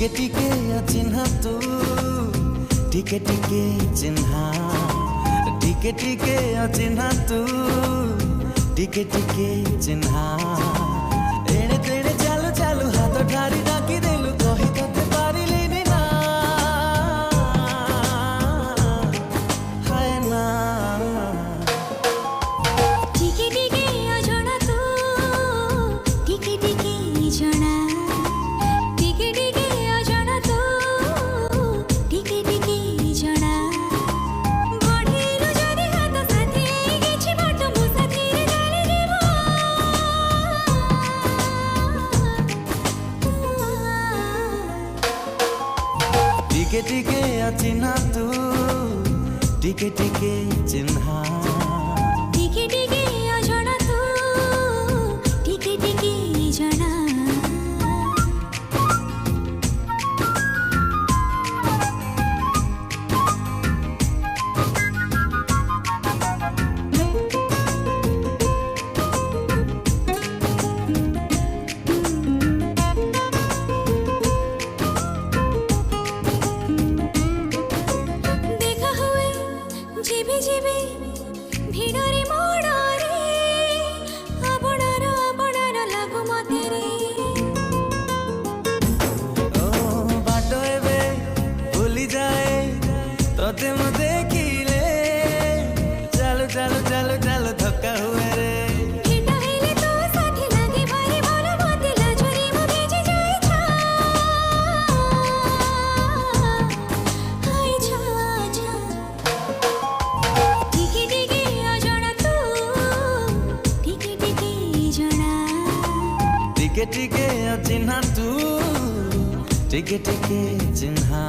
टिके टिके अचिन्हा तू टिके टिके चिन्हा टिके टिके अचिन्हा तू टिके टिके चिन्हा एणे तेणे चालू चालू हाथ ठारी डाकी देलु कही तते पारिलिनी ना हाय ना टिके टिके अजଣା तू टिके टिके जଣା टिके टिके अचिन्हा तू टिके टिके चिन्हा टिके टिके अजଣା तू टिके टिके जଣା जीवी जीवी भिड़रे मोड़रे आपणार लागु मते रे ओ बाटो एबे भूली जाए तोते मु देखिले चलो चलो चलो चलो धक्का हुए रे भेटा हेले तो साथी लागे भारी भलो मते लाजरी मु भेजे जाए छा हाय छा छा टिके टिके अजଣା तू टिके टिके जଣା टिके टिके अचिन्हा तू टिके टिके चिन्हा।